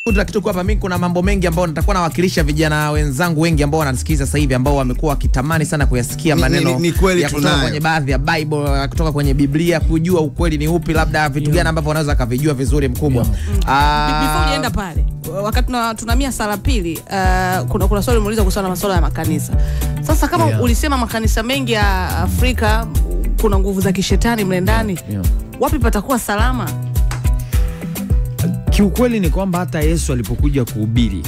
Kitu kwa hapa mimi kuna mambo mengi ambayo nitakuwa nawakilisha vijana wenzangu wengi ambao wananisikiliza sasa hivi ambao wamekuwa wakitamani sana kuyasikia maneno ya kutoka kwenye baadhi ya Bible, kutoka kwenye Biblia, kujua ukweli ni upi, labda vitu gani ambavyo wanaweza kavijua vizuri mkubwa. Before uenda pale, wakati tunamia sala pili, kuna swali muuliza kuhusiana na masuala ya makanisa. Sasa kama ulisema makanisa mengi ya Afrika kuna nguvu za kishetani mle ndani, wapi patakuwa salama? Kiukweli ni kwamba hata Yesu alipokuja kuhubiri,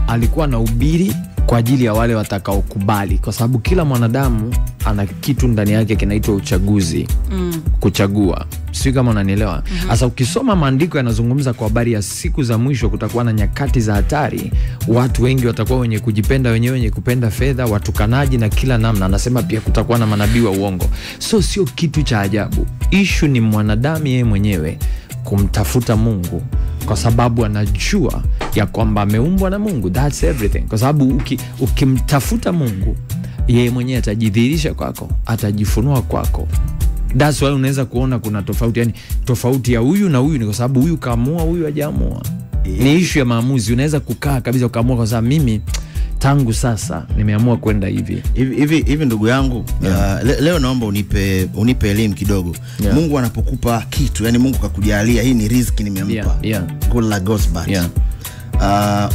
alikuwa na hubiri kwa ajili ya wale watakaokubali, kwa sababu kila mwanadamu ana kitu ndani yake kinaitwa uchaguzi. Kuchagua. Sio kama unanielewa. Sasa ukisoma maandiko yanazungumza kwa habari ya siku za mwisho, kutakuwa na nyakati za hatari. Watu wengi watakuwa wenye kujipenda wenyewe, wenye kupenda fedha, watukanaji na kila namna. Anasema pia kutakuwa na manabii wa uongo. Sio kitu cha ajabu. Issue ni mwanadamu yeye mwenyewe kumtafuta Mungu, kwa sababu anajua ya kwamba ameumbwa na Mungu. That's everything. Kwa sababu ukimtafuta Mungu, yeye mwenyewe atajidhihirisha kwako, atajifunua kwako. That's why unaweza kuona kuna tofauti, yani tofauti ya huyu na huyu ni kwa sababu huyu kaamua, huyu hajaamua. Ni issue ya maamuzi. Unaweza kukaa kabisa ukaamua kwa sababu mimi tangu sasa nimeamua kwenda hivi ndugu yangu. Leo naomba unipe elimu kidogo. Mungu anapokupa kitu, yani Mungu kakujalia, hii ni riziki nimempa. Good luck goes bad.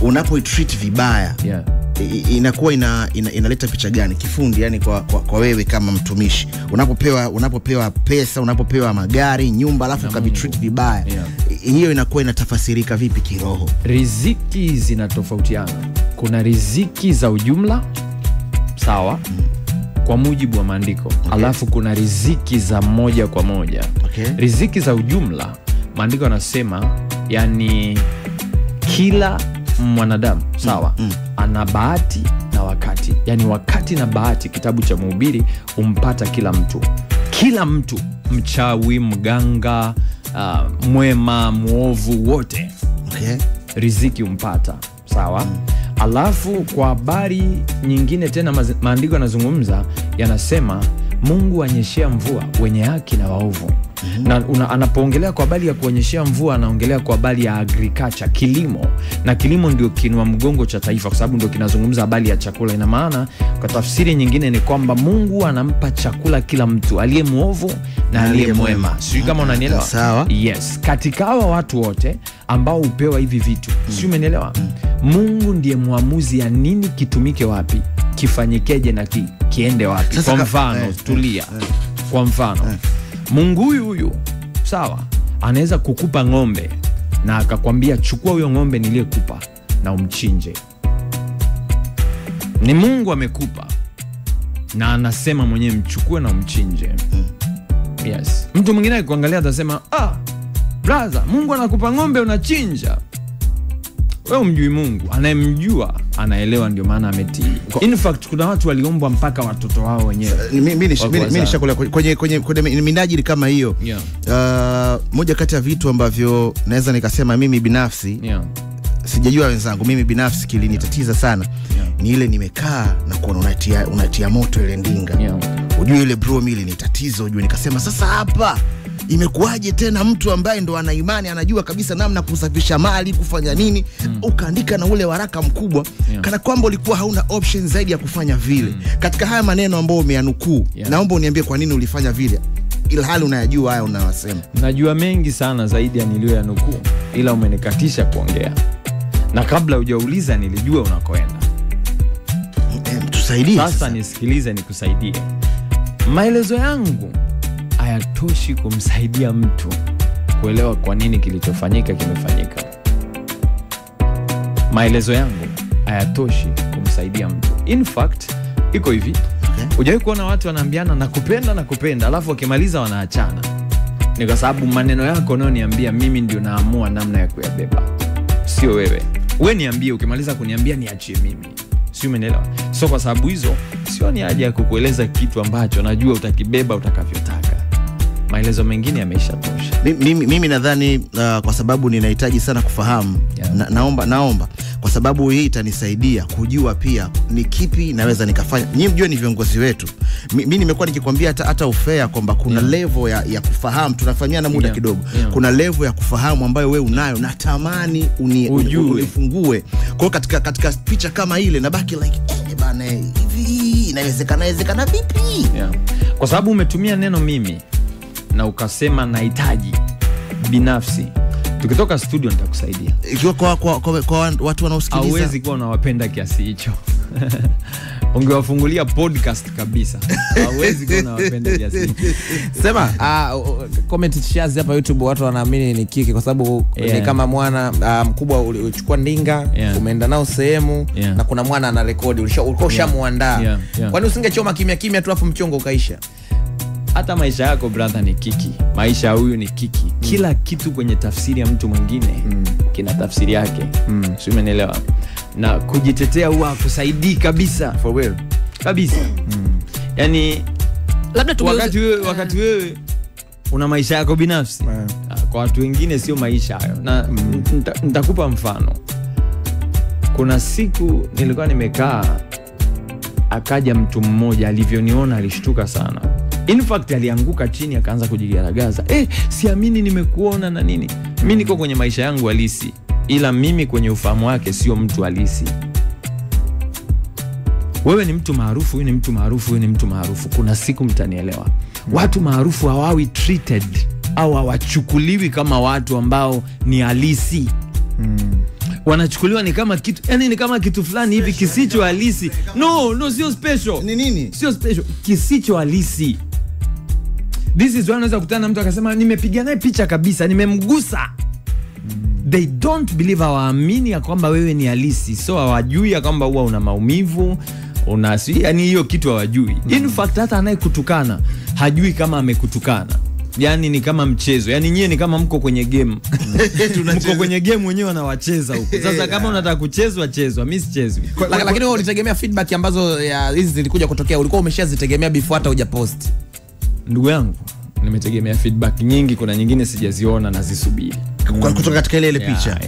Unapo-treat vibaya, inakuwa inaleta picha gani kifundi, yani kwa wewe kama mtumishi? Unapopewa pesa, unapopewa magari, nyumba, alafu ukabitreat vibaya, hiyo inakuwa inatafasirika vipi kiroho? Riziki zinatofautiana. Kuna riziki za ujumla, sawa, kwa mujibu wa maandiko. Alafu kuna riziki za moja kwa moja. Riziki za ujumla, maandiko yanasema yani kila mwanadamu, sawa, ana bahati na wakati. Yani wakati na bahati, kitabu cha Mhubiri, umpata kila mtu. Kila mtu, mchawi, mganga, mwema, muovu, wote. Riziki umpata, sawa. Alafu kwa habari nyingine tena maandiko yanazungumza, yanasema Mungu anyeshea mvua wenye haki na waovu. Na anapoongelea kwa habari ya kuonyeshea mvua, anaongelea kwa habari ya agriculture, kilimo. Na kilimo ndio kinua mgongo cha taifa, kwa sababu ndio kinazungumza habari ya chakula. Ina maana kwa tafsiri nyingine ni kwamba Mungu anampa chakula kila mtu, aliye muovu na aliye mwema. Sio kama unanielewa? Sawa. Yes, katika hawa watu wote ambao upewa hivi vitu, sio, umenielewa? Mungu ndiye muamuzi ya nini kitumike wapi, kifanyikeje na kiende wapi. Kwa mfano, tulia. Kwa mfano, Mungu huyu, sawa, anaweza kukupa ng'ombe na akakwambia chukua huyo ng'ombe niliyekupa na umchinje. Ni Mungu amekupa na anasema mwenyewe mchukue na umchinje. Yes. Mtu mwingine akikuangalia atasema, brother, Mungu anakupa ng'ombe unachinja. Wewe umjui Mungu. Anayemjua anaelewa, ndio maana ametii. In fact, kuna watu waliombwa mpaka watoto wao wenyewe. Mimi nishakula kwenye minajili kama hiyo. Moja kati ya vitu ambavyo naweza nikasema mimi binafsi, sijajua wenzangu, mimi binafsi kilinitatiza sana, ni ile nimekaa na kuona unatia moto ile ndinga. Ujue ile bro, mimi ni tatizo. Ujue nikasema sasa hapa imekuaje tena mtu ambaye ndo ana imani, anajua kabisa namna kusafisha mali, kufanya nini, ukaandika na ule waraka mkubwa, kana kwamba ulikuwa hauna option zaidi ya kufanya vile. Katika haya maneno ambayo umeyanukuu, naomba uniambie kwa nini ulifanya vile, ila hali unayajua haya unawasema. Najua mengi sana zaidi ya niliyoyanukuu, ila umenikatisha kuongea. Na kabla hujauliza nilijua unakoenda. Tusaidie sasa. Nisikilize nikusaidie. Maelezo yangu hayatoshi kumsaidia mtu kuelewa kwa nini kilichofanyika kimefanyika. Maelezo yangu hayatoshi kumsaidia mtu. In fact, iko hivi. Hujawahi kuona watu wanaambiana nakupenda, alafu wakimaliza wanaachana? Ni kwa sababu maneno yako unayoniambia mimi ndio naamua namna ya kuyabeba, sio wewe. Wewe niambie, ukimaliza kuniambia niachie mimi. Sio, umeelewa? So kwa sababu hizo, sio ni haja ya kukueleza kitu ambacho najua utakibeba utakavyotaka. Maelezo mengine yameishatosha. Mimi nadhani kwa sababu ninahitaji sana kufahamu, naomba kwa sababu hii itanisaidia kujua pia ni kipi naweza nikafanya. Nyinyi mjue ni viongozi wetu. Mimi nimekuwa nikikwambia hata ufea kwamba kuna level ya kufahamu, tunafanyana muda kidogo. Kuna level ya kufahamu ambayo wewe unayo, natamani unifungue. Kwa katika picha kama ile nabaki like bana, hivi inawezekana vipi? Kwa sababu umetumia neno mimi na ukasema nahitaji binafsi. Tukitoka studio nitakusaidia. Ikiwa kwa watu wanaosikiliza hauwezi kuwa unawapenda kiasi hicho. Ungewafungulia podcast kabisa. Hauwezi kuwa unawapenda kiasi hicho. Sema comment shares hapa YouTube, watu wanaamini ni kiki kwa sababu ni kama mwana mkubwa ulichukua ndinga, umeenda nao sehemu na kuna mwana ana rekodi, ulikuwa ushamuandaa. Kwani usingechoma kimya tu afu mchongo ukaisha? Hata maisha yako brother ni kiki. Maisha huyu ni kiki. Kila kitu kwenye tafsiri ya mtu mwingine kina tafsiri yake. Sio, umeelewa? Na kujitetea huwa kusaidii kabisa. For real. Kabisa. Yani labda tu wakati wewe una maisha yako binafsi. Kwa watu wengine sio maisha hayo. Na nitakupa mfano. Kuna siku nilikuwa nimekaa, akaja mtu mmoja, alivyoniona alishtuka sana. In fact alianguka chini akaanza kujigaragaza. Siamini nimekuona na nini. Mimi niko kwenye maisha yangu halisi, ila mimi kwenye ufahamu wake sio mtu halisi. Wewe ni mtu maarufu, huyu ni mtu maarufu, huyu ni mtu maarufu. Kuna siku mtanielewa. Watu maarufu hawawi treated au hawachukuliwi kama watu ambao ni halisi. Wanachukuliwa ni kama kitu, yani ni kama kitu fulani hivi kisicho halisi. No, sio special. Ni nini? Sio special, kisicho halisi. This is why unaweza kukutana na mtu akasema nimepiga naye picha kabisa, nimemgusa. They don't believe, hawaamini ya kwamba wewe ni halisi. So hawajui ya kwamba huwa una maumivu, yani hiyo kitu hawajui. In fact hata anayekutukana hajui kama amekutukana. Yani ni kama mchezo. Yani nyie ni kama mko kwenye game. Mko kwenye game wenyewe wanawacheza huko. Sasa kama unataka kuchezwa, mimi sichezwi. Lakini wewe ulitegemea feedback ambazo hizi zilikuja kutokea, ulikuwa umeshazitegemea before hata hujapost? Ndugu yangu, nimetegemea feedback nyingi, kuna nyingine sijaziona na zisubiri. Kutoka katika ile picha.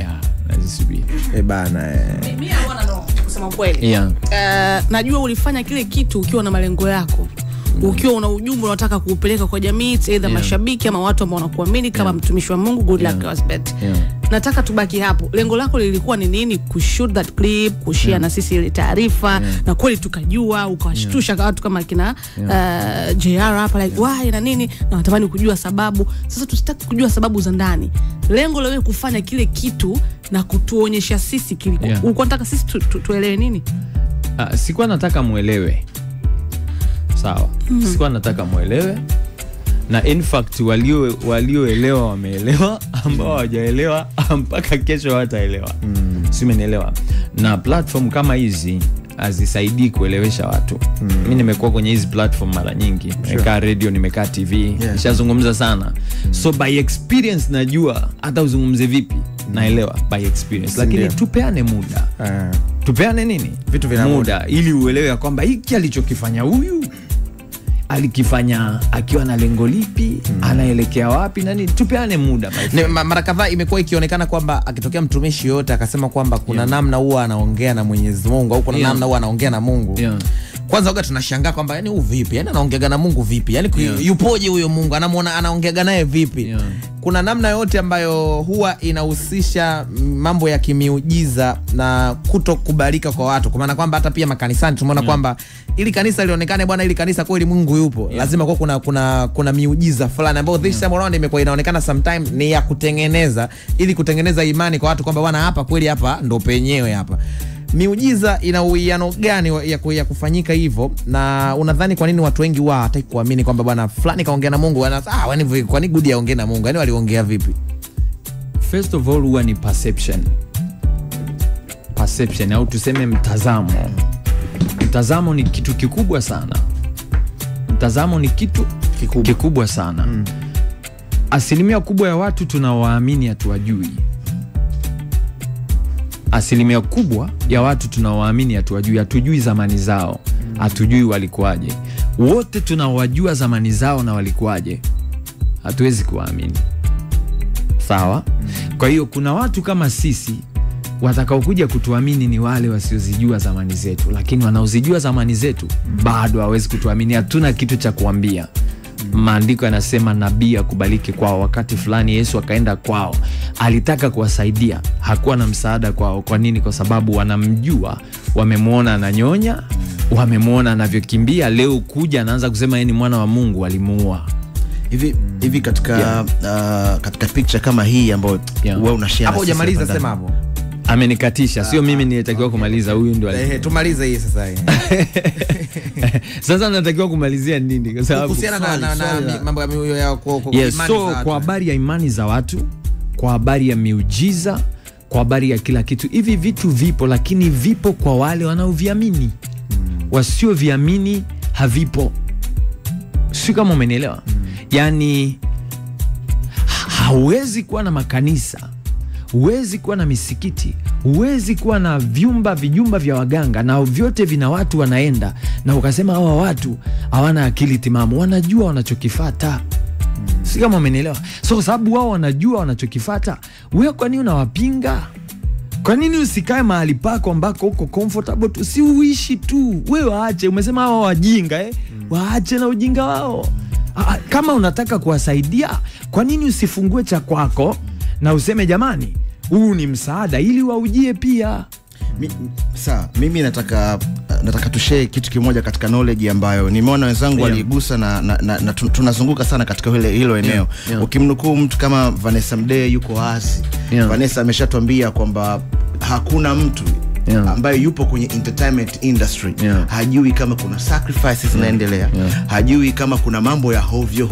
Nazisubiri. Bana mimi naona kusema kweli. Najua ulifanya kile kitu ukiwa na malengo yako. Ukiwa una ujumbe unataka kuupeleka kwa jamii, either mashabiki ama watu ambao wanakuamini kama mtumishi wa Mungu. Good luck Wasbet. Nataka tubaki hapo. Lengo lako lilikuwa ni nini? Kushoot that clip, kushare na sisi ile taarifa, na kweli tukajua, ukawashtusha watu kama kina JR hapa like why na nini, na natamani kujua sababu. Sasa tusitaki kujua sababu za ndani. Lengo la wewe kufanya kile kitu na kutuonyesha sisi kilikuwa. Ulikuwa unataka sisi tuelewe nini? Sikuwa nataka muelewe. Sawa. Sikuwa nataka muelewe. Na in fact walioelewa wameelewa, ambao hawajaelewa mpaka kesho hawataelewa. Sio, umenielewa? Na platform kama hizi hazisaidii kuelewesha watu. Mimi nimekuwa kwenye hizi platform mara nyingi. Nimekaa radio, nimekaa TV, nishazungumza sana. So by experience najua hata uzungumze vipi, naelewa by experience. Lakini tupeane muda. Tupeane nini? Vitu vina muda ili uelewe ya kwamba hiki alichokifanya huyu alikifanya akiwa na lengo lipi, anaelekea wapi na nini. Tupeane muda. Mara kadhaa imekuwa ikionekana kwamba akitokea mtumishi yote akasema kwamba kuna namna huwa anaongea na Mwenyezi Mungu au kuna namna huwa anaongea na Mungu. Kwanza waga tunashangaa kwamba yani vipi? Yani anaongea na Mungu vipi? Yani yupoje huyo Mungu? Anamuona anaongea naye vipi? Kuna namna yote ambayo huwa inahusisha mambo ya kimiujiza na kutokubalika kwa watu. Kwa maana kwamba hata pia makanisani tumeona kwamba ili kanisa lionekane bwana, ili kanisa kweli Mungu yupo, lazima kwa kuna miujiza fulani ambayo this time around imekuwa inaonekana sometimes ni ya kutengeneza, ili kutengeneza imani kwa watu kwamba bwana, hapa kweli, hapa ndo penyewe hapa. Miujiza ina uwiano gani ya kufanyika hivyo? Na unadhani kwa nini watu wengi huwa hataki kuamini kwamba bwana fulani kaongea na Mungu? Kwa nini good yaongea na Mungu? Yani waliongea vipi? First of all, huwa ni perception au tuseme mtazamo. Mtazamo ni kitu kikubwa sana. Mtazamo ni kitu kikubwa sana. Asilimia kubwa ya watu tunawaamini hatuwajui. Asilimia kubwa ya watu tunawaamini hatuwajui. Hatujui zamani zao, hatujui walikuwaje. Wote tunawajua zamani zao na walikuwaje, hatuwezi kuwaamini. Sawa? Kwa hiyo kuna watu kama sisi watakaokuja kutuamini ni wale wasiozijua zamani zetu, lakini wanaozijua zamani zetu bado hawezi kutuamini. Hatuna kitu cha kuambia. Maandiko yanasema nabii akubaliki kwao. Wakati fulani Yesu akaenda kwao, alitaka kuwasaidia, hakuwa na msaada kwao. Kwa nini? Kwa sababu wanamjua, wamemuona ananyonya, wamemuona anavyokimbia. Leo kuja anaanza kusema yeye ni mwana wa Mungu, walimuua. Hivi katika katika picture kama hii ambayo wewe unashare hapo, hujamaliza sema hapo. Amenikatisha, sio mimi nilitakiwa kumaliza, huyu ndo tumalize hii sasa hii. Sasa natakiwa kumalizia nini? Kwa sababu kuhusiana na mambo ya mioyo yao kwa imani za watu. Kwa habari ya imani za watu, kwa habari ya miujiza, kwa habari ya kila kitu, hivi vitu vipo, lakini vipo kwa wale wanaoviamini. Wasioviamini havipo. Sio kama umenielewa? Yani hauwezi kuwa na makanisa, huwezi kuwa na misikiti, huwezi kuwa na vijumba vya waganga na vyote vina watu wanaenda, na ukasema hawa watu hawana akili timamu, wanajua wanachokifata. Si kama umenielewa? So sababu wao wanajua wanachokifata, wewe kwa nini unawapinga? Kwa nini usikae mahali pako ambako uko comfortable tu? Si uishi tu. Wewe waache, umesema hawa wajinga waache na ujinga wao. Kama unataka kuwasaidia, kwa nini usifungue cha kwako na useme jamani, huu ni msaada, ili waujie pia? Mimi nataka tushare kitu kimoja katika knowledge ambayo nimeona wenzangu waligusa na tunazunguka sana katika hilo eneo. Ukimnukuu mtu kama Vanessa Mdee yuko wazi. Vanessa ameshatuambia kwamba hakuna mtu ambaye yupo kwenye entertainment industry hajui kama kuna sacrifices zinaendelea, hajui kama kuna mambo ya hovyo.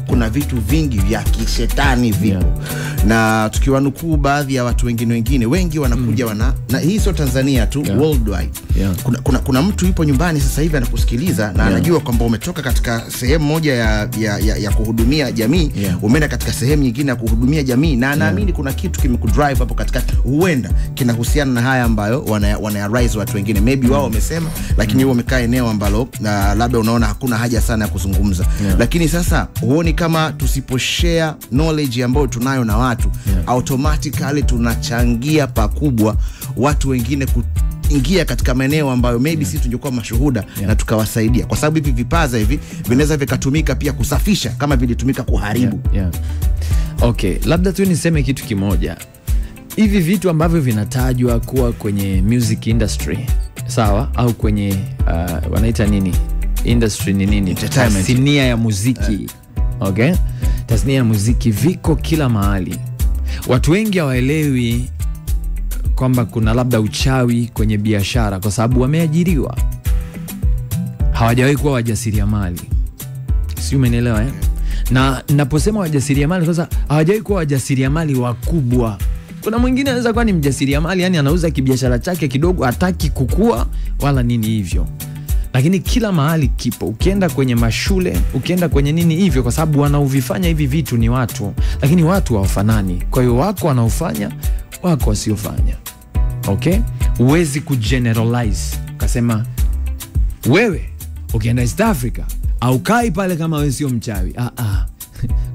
Kuna vitu vingi vya kishetani vipo. Na tukiwanukuu baadhi ya watu wengine wengi wanakuja na hii sio Tanzania tu, worldwide. Kuna mtu yupo nyumbani sasa hivi anakusikiliza na anajua kwamba umetoka katika sehemu moja ya kuhudumia jamii, umeenda katika sehemu nyingine ya kuhudumia jamii, na anaamini kuna kitu kimekudrive hapo katikati, huenda kinahusiana na haya ambayo wana rise watu wengine. Maybe wao wamesema, lakini wao wamekaa eneo ambalo labda unaona hakuna haja sana ya kuzungumza. Lakini sasa huoni kama tusiposhare knowledge ambayo tunayo na watu, automatically tunachangia pakubwa watu wengine kuingia katika maeneo ambayo maybe sisi tungekuwa mashuhuda na tukawasaidia, kwa sababu hivi vipaza hivi vinaweza vikatumika pia kusafisha kama vilitumika kuharibu. Okay, labda tu niseme kitu kimoja. Hivi vitu ambavyo vinatajwa kuwa kwenye music industry, sawa, au kwenye wanaita nini? Industry ni nini? Tasnia ya muziki. Okay? Tasnia ya muziki viko kila mahali. Watu wengi hawaelewi kwamba kuna labda uchawi kwenye biashara kwa sababu wameajiriwa. Hawajawahi kuwa wajasiriamali. Si umenielewa? Na ninaposema wajasiriamali, sasa hawajawahi kuwa wajasiriamali wakubwa. Kuna mwingine anaweza kuwa ni mjasiriamali, yani anauza kibiashara chake kidogo, hataki kukua wala nini hivyo. Lakini kila mahali kipo. Ukienda kwenye mashule, ukienda kwenye nini hivyo, kwa sababu wanaovifanya hivi vitu ni watu, lakini watu hawafanani. Kwa hiyo wako wanaofanya, wako wasiofanya. Okay? Huwezi kugeneralize. Ukasema wewe ukienda East Africa au kai pale kama wewe sio mchawi.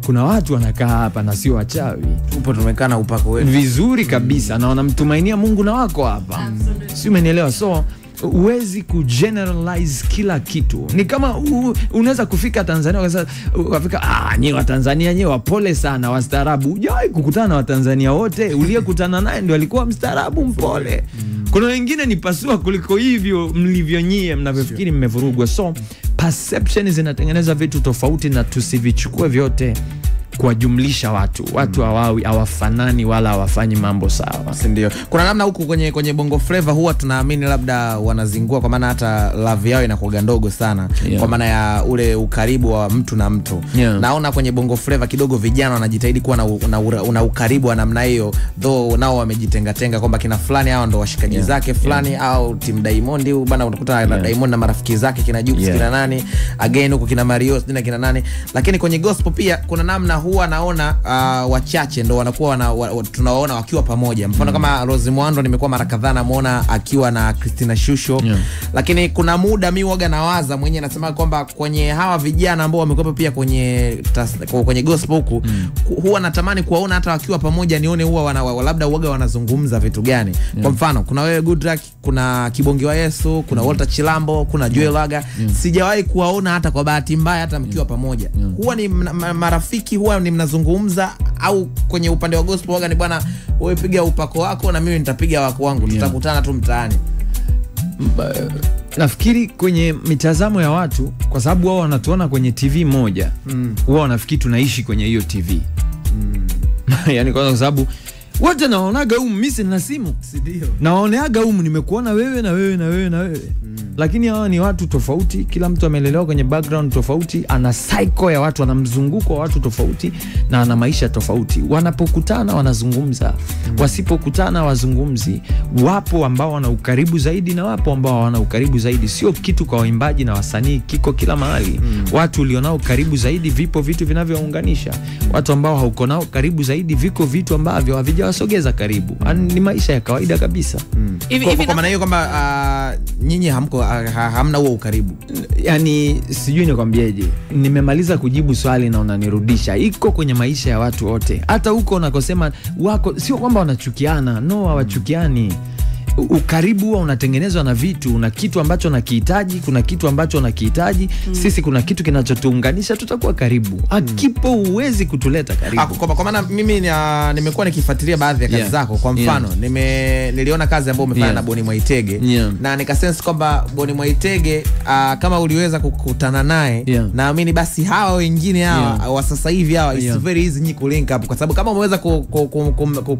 Kuna watu wanakaa hapa na sio wachawi. Upo tumekaa na upako wetu vizuri kabisa na wanamtumainia Mungu na wako hapa. Si umenielewa? So huwezi kugeneralize kila kitu. Ni kama unaweza kufika Tanzania ukafika nyewe wa Tanzania nyewe wapole sana, wastaarabu. Hujawahi kukutana na Watanzania wote, uliyekutana naye ndio alikuwa mstaarabu mpole. Kuna wengine ni pasua kuliko hivyo mlivyo nyie mnavyofikiri mmevurugwa. So perception zinatengeneza vitu tofauti na tusivichukue vyote kuwajumlisha watu hawafanani wala hawafanyi mambo sawa. Si ndio? Kuna namna huku kwenye Bongo Flava huwa tunaamini labda wanazingua, kwa maana hata love yao inakuwa ndogo sana, kwa maana ya ule ukaribu wa mtu na mtu. Naona kwenye Bongo Flava kidogo vijana wanajitahidi kuwa na ukaribu wa namna hiyo, though nao wamejitenga kwamba kina fulani hao ndo washikaji zake fulani, au Team Diamond bana, unakuta Diamond na marafiki zake kina Jux kina nani, again huko kina Mario kina nani. Lakini kwenye gospel pia kuna namna huwa naona wachache ndo wanakuwa tunawaona wakiwa pamoja. Mfano kama Rose Muhando nimekuwa mara kadhaa namuona akiwa na Christina Shusho. Lakini kuna muda mimi huaga nawaza mwenyewe nasema kwamba kwenye hawa vijana ambao wamekuwa pia kwenye gospel huku huwa natamani kuwaona hata wakiwa pamoja, nione huwa labda huaga wanazungumza vitu gani. Kwa mfano kuna wewe Goodluck, kuna Kibonge wa Yesu, kuna Walter Chilambo, kuna Joel Laga. Sijawahi kuwaona hata kwa bahati mbaya hata mkiwa pamoja. Huwa ni marafiki, huwa ni mnazungumza, au kwenye upande wa gospel huaga ni bwana wewe piga upako wako na mimi nitapiga wako wangu, tutakutana tu mtaani. Nafikiri kwenye mitazamo ya watu, kwa sababu wao wanatuona kwenye TV moja, wao wanafikiri tunaishi kwenye hiyo TV. Yani kwa sababu wote naonaga mimi sina simu, ndio naoneaga nimekuona wewe na wewe na wewe na wewe. Lakini hawa ni watu tofauti, kila mtu amelelewa kwenye background tofauti, ana cycle ya watu, ana mzunguko wa watu tofauti, na ana maisha tofauti. Wanapokutana wanazungumza, wasipokutana wazungumzi. Wapo ambao wana ukaribu zaidi na wapo ambao hawana ukaribu zaidi. Sio kitu kwa waimbaji na wasanii, kiko kila mahali. Watu ulionao karibu zaidi, vipo vitu vinavyounganisha. Watu ambao hauko nao karibu zaidi, viko vitu ambavyo havijawasogeza karibu. Ni maisha ya kawaida kabisa. Kwa maana hiyo kwamba nyinyi hamna huo ukaribu. Yani sijui nikwambieje. Nimemaliza kujibu swali na unanirudisha. Iko kwenye maisha ya watu wote. Hata huko unakosema wako sio kwamba wanachukiana, no, hawachukiani. Ukaribu huwa unatengenezwa na vitu. Una kitu ambacho unakihitaji, kuna kitu ambacho unakihitaji. Sisi kuna kitu kinachotuunganisha, tutakuwa karibu. Akipo uwezi kutuleta karibu. Kwa maana mimi nimekuwa nikifuatilia baadhi ya kazi zako. Kwa mfano niliona kazi ambayo umefanya na Bonnie Mwaitege, na nikasense kwamba Bonnie Mwaitege kama uliweza kukutana naye, naamini basi hawa wengine hawa wa sasa hivi hawa it's very easy nyinyi kulink up, kwa sababu kama umeweza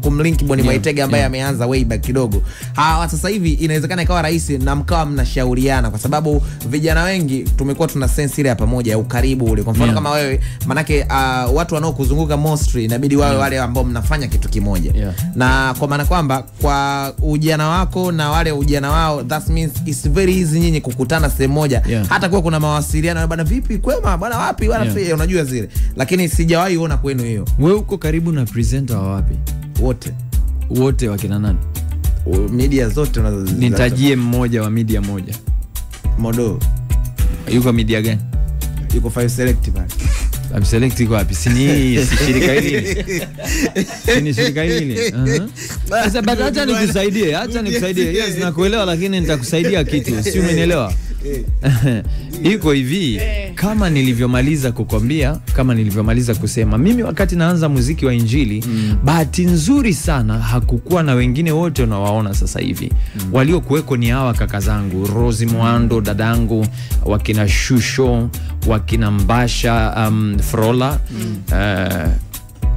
kumlink Bonnie Mwaitege ambaye ameanza way back kidogo, sasa hivi inawezekana ikawa rahisi na mkawa mnashauriana, kwa sababu vijana wengi tumekuwa tuna sense ile ya pamoja ya ukaribu ule. Kwa mfano kama wewe, manake watu wanaokuzunguka mostly inabidi wawe wale ambao mnafanya kitu kimoja. Na kwa maana kwamba kwa ujana wako na wale ujana wao, that means it's very easy nyinyi kukutana sehemu moja. Hata kwa kuna mawasiliano, bwana vipi, kwema bwana, wapi bwana, unajua zile. Lakini sijawahi kuona kwenu hiyo. Wewe uko karibu na presenter wa wapi? Wote wakina nani? Media zote nitajie mmoja wa media moja. Modo yuko media gani? Yuko 5 Select pale. 5 Select iko wapi? Si shirika hili. Ni shirika hili. Sasa acha nikusaidie, Yes, nakuelewa, lakini nitakusaidia kitu. Si umenielewa? Iko hivi, kama nilivyomaliza kukwambia, kama nilivyomaliza kusema, mimi wakati naanza muziki wa Injili, bahati nzuri sana hakukuwa na wengine wote unawaona sasa hivi. Waliokuweko ni hawa kaka zangu, Rose Muhando dadangu, wakina Shusho, wakina Mbasha, Frola,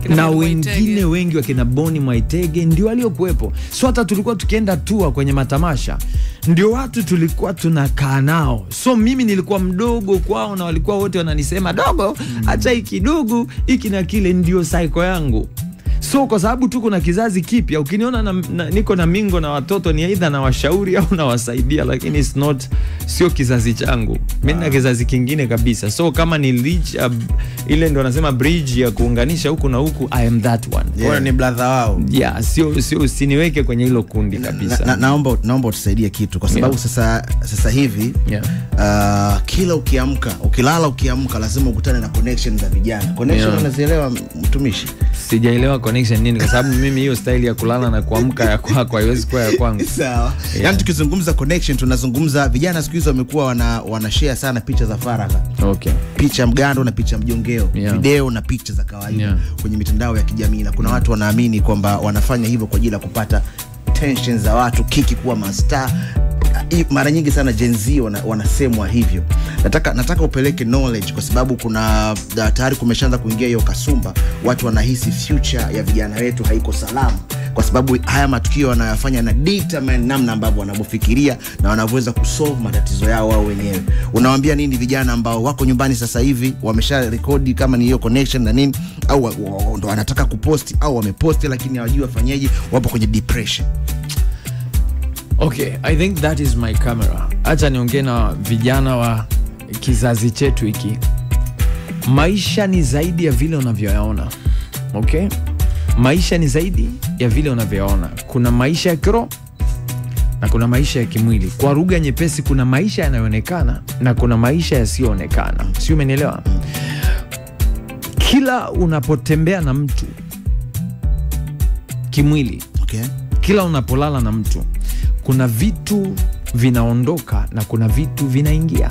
na wengine wengi wakina Bonnie Mwaitege ndio waliokuwepo. So hata tulikuwa tukienda tour kwenye matamasha, ndio watu tulikuwa tunakaa nao. So mimi nilikuwa mdogo kwao na walikuwa wote wananisema dogo, acha hiki dogo, hiki na kile. Ndio cycle yangu. So kwa sababu tuko na kizazi kipya, ukiniona niko na mingo na watoto, ni aidha na washauri au na wasaidia, lakini it's not, sio kizazi changu. Mimi na kizazi kingine kabisa. So kama ni reach ile ndio nasema bridge ya kuunganisha huku na huku, I am that one. Wewe ni brother wao. Yeah, sio usiniweke kwenye hilo kundi kabisa. Naomba utusaidie kitu, kwa sababu sasa hivi kila ukilala ukiamka lazima ukutane na connection za vijana. Connection unazielewa mtumishi? Sijaelewa connection nini, kwa sababu mimi hiyo style ya kulala na kuamka ya kwako haiwezi kuwa ya kwangu. Sawa. Yaani tukizungumza connection tunazungumza vijana siku hizo wamekuwa wana share sana picha za faragha. Okay. Picha mgando na picha mjongeo, video na picha za kawaida kwenye mitandao ya kijamii, na kuna watu wanaamini kwamba wanafanya hivyo kwa ajili ya kupata tension za watu, kiki kuwa mastaa. Mara nyingi sana Gen Z wanasemwa hivyo. Nataka upeleke knowledge, kwa sababu kuna tayari kumeshaanza kuingia hiyo kasumba. Watu wanahisi future ya vijana wetu haiko salama, kwa sababu haya matukio wanayofanya na determine namna ambavyo wanavyofikiria na wanavyoweza kusolve matatizo yao wao wenyewe. Unawaambia nini vijana ambao wako nyumbani sasa hivi, wamesha rekodi kama ni hiyo connection na nini, au ndo wanataka kuposti au wameposti lakini hawajui wafanyaje, wapo kwenye depression? Okay, I think that is my camera. Acha niongee na vijana wa kizazi chetu hiki. Maisha ni zaidi ya vile unavyoyaona. Okay? Maisha ni zaidi ya vile unavyoyaona. Kuna maisha ya kiroho na kuna maisha ya kimwili. Kwa lugha nyepesi, kuna maisha yanayoonekana na kuna maisha yasiyoonekana. Sio, umenielewa? Kila unapotembea na mtu kimwili, okay, kila unapolala na mtu, kuna vitu vinaondoka na kuna vitu vinaingia.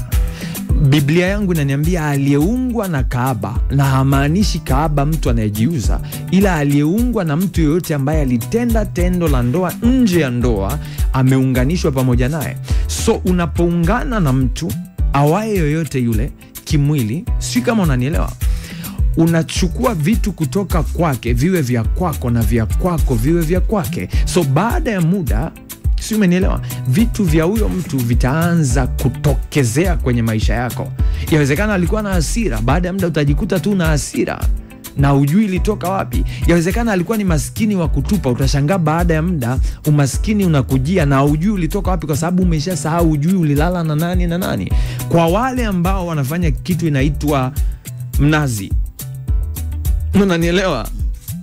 Biblia yangu inaniambia aliyeungwa na kahaba, na hamaanishi kahaba mtu anayejiuza, ila aliyeungwa na mtu yoyote ambaye alitenda tendo la ndoa nje ya ndoa, ameunganishwa pamoja naye. So unapoungana na mtu awaye yoyote yule kimwili, si kama unanielewa, unachukua vitu kutoka kwake viwe vya kwako na vya kwako viwe vya kwake. So baada ya muda, si umenielewa, vitu vya huyo mtu vitaanza kutokezea kwenye maisha yako. Yawezekana alikuwa na hasira, baada ya muda utajikuta tu na hasira na ujui ilitoka wapi. Yawezekana alikuwa ni maskini wa kutupa, utashangaa baada ya muda umaskini unakujia na ujui ulitoka wapi, kwa sababu umeshasahau, ujui ulilala na nani na nani. Kwa wale ambao wanafanya kitu inaitwa mnazi, unanielewa,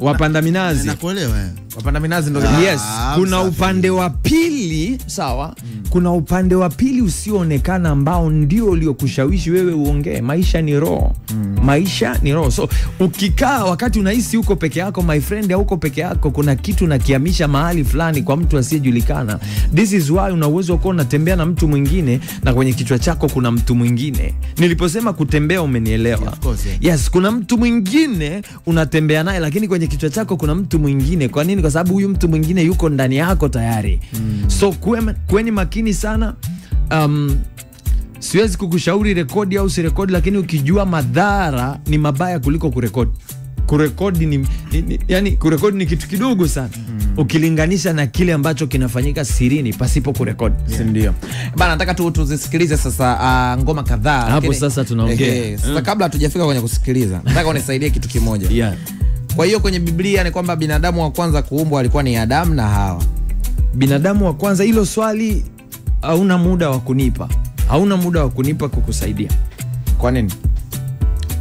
wapanda minazi, nakuelewa. Wapanda minazi ndo yes, kuna upande wa pili, sawa? Kuna upande wa pili usioonekana ambao ndio uliokushawishi wewe uongee. Maisha ni roho. Maisha ni roho. So ukikaa wakati unahisi uko peke yako, my friend, ya uko peke yako, kuna kitu nakiamisha mahali fulani kwa mtu asiyejulikana. This is why una uwezo uko unatembea na mtu mwingine na kwenye kichwa chako kuna mtu mwingine. Niliposema kutembea, umenielewa? Yeah, of course, yeah. Yes, kuna mtu mwingine unatembea naye, lakini kwenye kichwa chako kuna mtu mwingine. Kwa nini? Kwa sababu huyu mtu mwingine yuko ndani yako tayari. So kweni makini sana. Siwezi kukushauri rekodi au sirekodi, lakini ukijua madhara ni mabaya kuliko kurekodi. Kurekodi yani kurekodi ni kitu kidogo sana ukilinganisha na kile ambacho kinafanyika sirini pasipo kurekodi. Yeah. Ndio. Bana, nataka tuzisikilize sasa ngoma kadhaa. Hapo sasa tunaongea. Sasa kabla hatujafika kwenye kusikiliza, nataka unisaidie kitu kimoja. Yeah. Kwa hiyo kwenye Biblia ni kwamba binadamu wa kwanza kuumbwa alikuwa ni Adamu na Hawa. Binadamu wa kwanza, hilo swali hauna muda wa kunipa. Hauna muda wa kunipa kukusaidia. Kwa nini?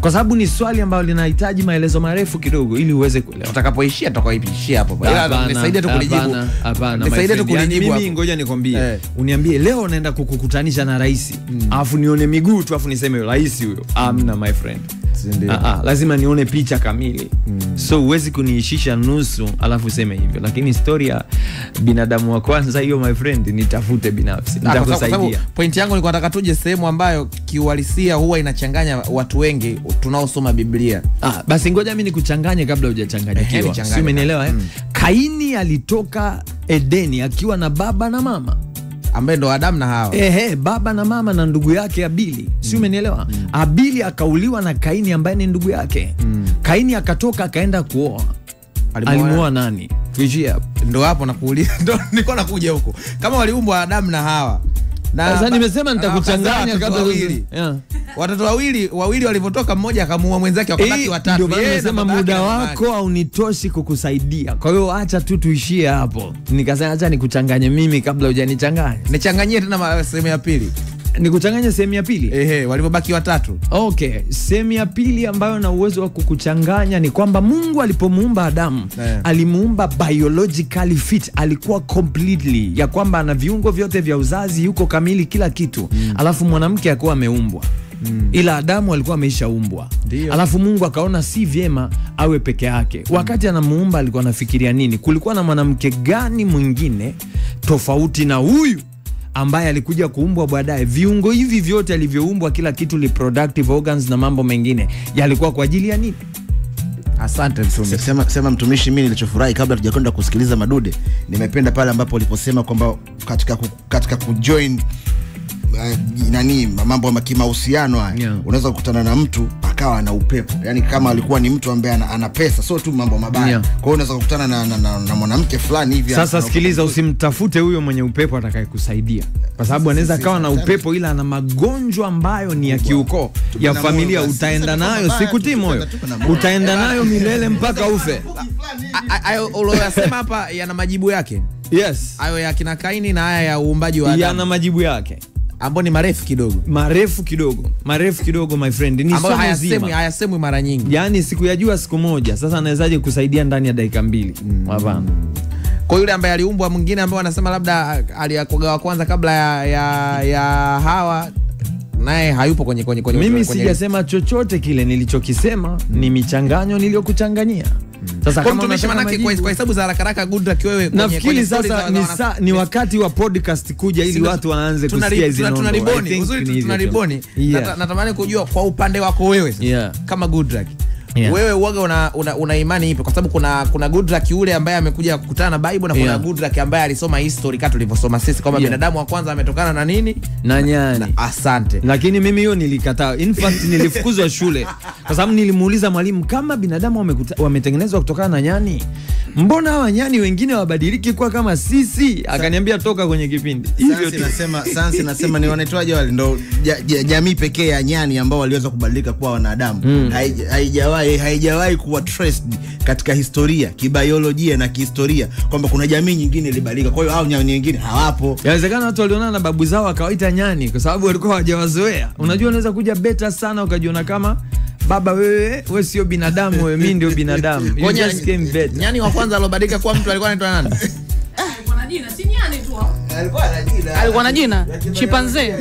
Kwa sababu ni swali ambalo linahitaji maelezo marefu kidogo ili uweze kuelewa. Tutakapoishia tutakapoishia hapo. Ila nisaidie tu kulijibu. Hapana. Nisaidie tu kulijibu. Mimi ngoja nikwambie. Uniambie leo naenda kukukutanisha na rais. Alafu nione miguu tu, alafu niseme rais huyo. Amna, my friend. Lazima nione picha kamili. So huwezi kuniishisha nusu alafu useme hivyo. Lakini historia binadamu wa kwanza hiyo, my friend, nitafute binafsi. Nitakusaidia. Point yangu ni kwa nataka tuje sehemu ambayo kiuhalisia huwa inachanganya watu wengi tunaosoma Biblia. Basi ngoja mimi nikuchanganye kabla hujachanganyikiwa. Si umenielewa? Kaini alitoka Edeni akiwa na baba na mama ambaye ndo Adamu na Hawa. Baba na mama na ndugu yake Abili. Si umenielewa? Abili akauliwa na Kaini ambaye ni ndugu yake. Kaini akatoka akaenda kuoa. Alimuoa nani? Tuishie hapo. Ndo hapo nakuuliza. Ndo nilikuwa nakuja huko. Kama waliumbwa Adamu na Hawa. Sasa nimesema nitakuchanganya kabla wawili. Watoto wawili walipotoka, mmoja akamuua mwenzake wakabaki watatu. Ndio nimesema muda wako haunitoshi kukusaidia. Kwa hiyo acha tu tuishie hapo. Nikasema acha nikuchanganye mimi kabla hujanichanganya. Nichanganyie tena sehemu ya pili. Nikuchanganye sehemu ya pili? Walipobaki watatu. Okay, sehemu ya pili ambayo na uwezo wa kukuchanganya ni kwamba Mungu alipomuumba Adamu, alimuumba biologically fit, alikuwa completely, ya kwamba ana viungo vyote vya uzazi, yuko kamili kila kitu. Alafu mwanamke akawa ameumbwa. Ila Adamu alikuwa ameishaumbwa. Alafu Mungu akaona si vyema awe peke yake. Wakati anamuumba alikuwa anafikiria nini? Kulikuwa na mwanamke gani mwingine tofauti na huyu ambaye alikuja kuumbwa baadaye? Viungo hivi vyote alivyoumbwa, kila kitu, reproductive organs na mambo mengine, yalikuwa kwa ajili ya nini? Asante mtumishi. Sema mtumishi, mimi nilichofurahi kabla tujakwenda kusikiliza madude, nimependa pale ambapo uliposema kwamba katika kujoin mambo ya kimahusiano haya, unaweza kukutana na mtu akawa na upepo, yani kama alikuwa ni mtu ambaye ana pesa, sio tu mambo mabaya. Kwa hiyo unaweza kukutana na mwanamke fulani hivi. Sasa sikiliza, usimtafute huyo mwenye upepo atakayekusaidia, kwa sababu anaweza kawa na upepo ila ana magonjwa ambayo ni ya kiukoo, ya familia. Utaenda nayo sikutii moyo, utaenda nayo milele mpaka ufe. Ayo uliyosema hapa yana majibu yake. Yes. Ayo ya kina Kaini na haya ya uumbaji wa Adamu yana majibu yake. ambao ni marefu kidogo my friend, ni somo zima hayasemwi mara nyingi, yani sikuyajua siku moja. Sasa anawezaje kusaidia ndani ya dakika 2? Hapana. Kwa yule ambaye aliumbwa, mwingine ambaye anasema labda aliyakogawa kwanza kabla ya Hawa, naye hayupo kwenye mimi sijasema chochote kile. Nilichokisema ni michanganyo niliyokuchanganyia. Sasa kama tumesema manake kwa hesabu za haraka Goodluck, wewe nafikiri sasa ni wakati wa podcast kuja ili watu waanze kusikia hizo nondo. Tunariboni. Natamani kujua kwa upande wako wewe kama Goodluck. Wewe uoga una imani ipi? Kwa sababu kuna Goodluck yule ambaye amekuja kukutana na Bible, na kuna Goodluck ambaye alisoma history kama tulivyosoma sisi kwamba binadamu wa kwanza ametokana na nini? Na nyani. Asante. Lakini mimi hiyo nilikataa. In fact nilifukuzwa shule kwa sababu nilimuuliza mwalimu, kama binadamu wametengenezwa kutokana na nyani, mbona hawa nyani wengine wabadiliki kuwa kama sisi? Akaniambia toka kwenye kipindi. Hivyo sasa nasema ni wanaitwaje wale, ndo jamii pekee ya nyani ambao waliweza kubadilika kuwa wanadamu. Haijawahi kuwa traced katika historia, kibiolojia na kihistoria kwamba kuna jamii nyingine ilibadilika. Kwa hiyo hao nyani wengine hawapo. Inawezekana watu walionana na babu zao akawaita nyani kwa sababu walikuwa hawajawazoea. Unajua unaweza kuja beta sana ukajiona kama baba, wewe sio binadamu, wewe mimi ndio binadamu. Nyani wa kwanza alobadilika kuwa mtu alikuwa anaitwa nani? Alikuwa na jina, si nyani tu. Alikuwa na jina chimpanzee.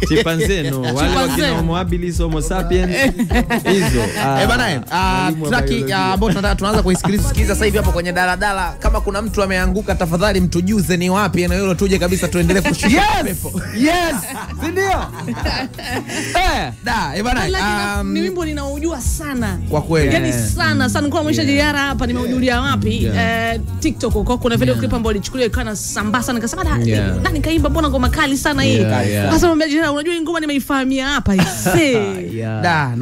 Chimpanzee no, wale wakina Homo habilis, Homo sapiens hizo. Bana, track ambao tunaanza kuisikiliza sasa hivi hapo kwenye daladala. Kama kuna mtu ameanguka, tafadhali mtujuze ni wapi, na hilo tuje kabisa tuendelee kushika pepo. Yes, ndio. Bana, ni wimbo ninaojua sana kwa kweli, yani sana kwa mwisho jiara hapa nimeujulia wapi? TikTok huko kuna video clip ambayo ilichukuliwa kana sambasa, nikasema ndani kaimba, mbona ngoma kali sana hii. Sasa unajua ngoma nimeifahamia hapa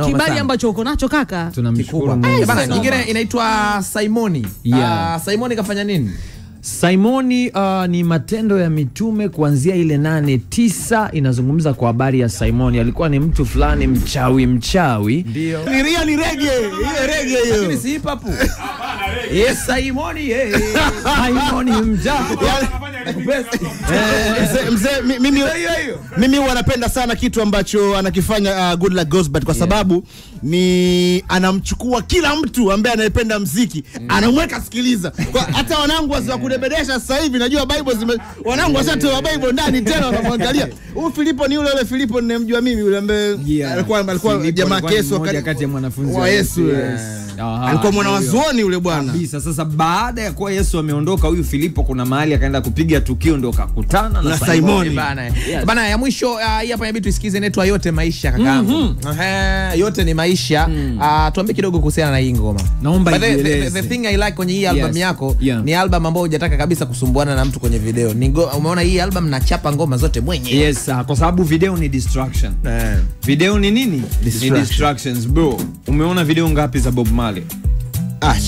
kibali ambacho uko nacho kaka, tunamshukuru. Bana, nyingine inaitwa Simoni. Simoni kafanya nini? Simoni ni Matendo ya Mitume kuanzia ile 8-9 inazungumza kwa habari ya Simoni. Alikuwa ni mtu fulani mchawi. Ndio. Ni reggae. Hiyo reggae hiyo. Lakini si hip hop. Yes, Simoni Simoni mchawi. Mimi wanapenda sana kitu ambacho anakifanya Goodluck Gozbert kwa sababu ni anamchukua kila mtu ambaye anayependa muziki, anamweka sikiliza. Hata wanangu wa kudebedesha sasa hivi najua Bible wanangu wasatoa Bible ndani tena wanamwangalia. Huyu Filipo ni yule Filipo ninamjua mimi, yule ambaye alikuwa jamaa Yesu kati ya mwanafunzi wa Yesu. Alikuwa mwanazuoni yule bwana. Kabisa. Sasa baada ya kuwa Yesu ameondoka, huyu Filipo kuna mahali akaenda kupiga tukio, ndio akakutana na Simoni bana. Ya mwisho hii hapa inabidi tusikize, inaitwa Yote Maisha kakaangu. Yote ni maisha. Tuambie kidogo kuhusiana na hii ngoma. Naomba the thing I like kwenye hii album yako ni album ambayo hujataka kabisa kusumbuana na mtu kwenye video. Umeona hii album nachapa ngoma zote mwenyewe. Yes, kwa sababu video ni distraction. Video ni nini? Ni distractions bro. Umeona video ngapi za Bob Marley?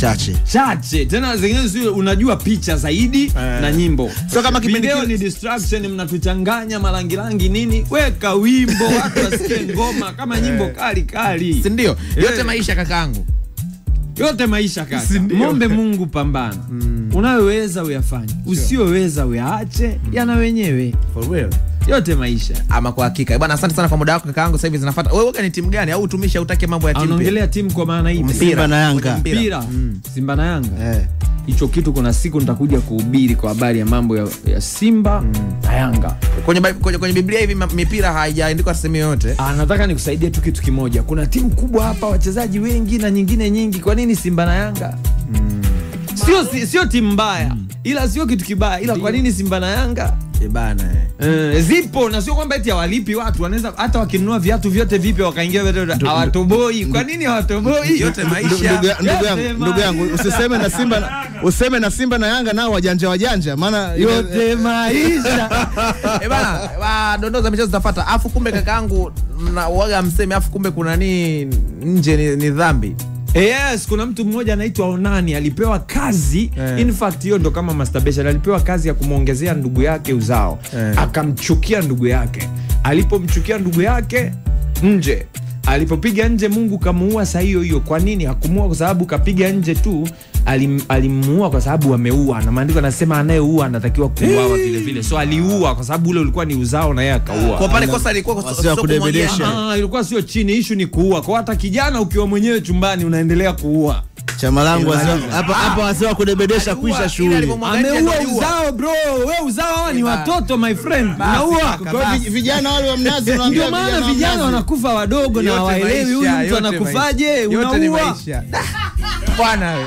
Chache. Tena zingine sio, unajua picha zaidi na nyimbo. So kama kipindi video ni distraction, mnatuchanganya marangi nini? Weka wimbo watu wasikie ngoma kama nyimbo kali. Si ndio? Yote maisha kakaangu. Yote maisha kaka. Muombe Mungu, pambana. Unayoweza uyafanye, usioweza uyaache yana wenyewe. For real. Yote maisha. Ama kwa hakika. Bwana, asante sana kwa muda wako kakaangu. Sasa hivi zinafuata. Wewe ni timu gani au utumisha utake mambo ya timu? Unaongelea timu kwa maana hii. Simba na Yanga. Simba na Yanga. Hicho kitu kuna siku nitakuja kuhubiri kwa habari ya mambo ya Simba na Yanga. Kwenye Biblia hivi mipira haijaandikwa sehemu yote. Nataka nikusaidie tu kitu kimoja. Kuna timu kubwa hapa, wachezaji wengi na nyingine nyingi. Kwa nini Simba na Yanga? Sio timu mbaya, ila sio kitu kibaya, ila kwa nini Simba na Yanga? Bana. Zipo, na sio kwamba eti hawalipi watu, wanaweza hata wakinunua viatu vyote vipya wakaingia vyote hawatoboi. Kwa nini hawatoboi? Yote maisha. Ndugu yangu, useme na Simba na Yanga nao wajanja, maana yote maisha. Bana, dondoo za michezo zitafuata. Afu kumbe kakaangu waga mseme, afu kumbe kuna nini nje ni dhambi. Yes, kuna mtu mmoja anaitwa Onani alipewa kazi. In fact hiyo ndo kama masturbation. Alipewa kazi ya kumuongezea ndugu yake uzao. Akamchukia ndugu yake. Alipomchukia ndugu yake nje, alipopiga nje Mungu kamuua saa hiyo hiyo. Kwa nini hakumuua? Kwa sababu kapiga nje tu, alimuua kwa sababu ameua, na maandiko yanasema anayeua anatakiwa kuuawa vile vile. So aliua kwa sababu ule ulikuwa ni uzao na yeye akaua. Kwa pale kosa ilikuwa sio kudebedesha. Ilikuwa sio chini, issue ni kuua. Kwa hata kijana ukiwa mwenyewe chumbani unaendelea kuua. Chama langu hapa wasema kudebedesha kuisha shughuli. Ameua uzao bro. Wewe uzao hawa ni watoto my friend. Unaua. Kwa vijana wale wa mnazi unaambia maana vijana wanakufa wadogo na hawaelewi huyu mtu anakufaje. Unaua. Bwana wewe.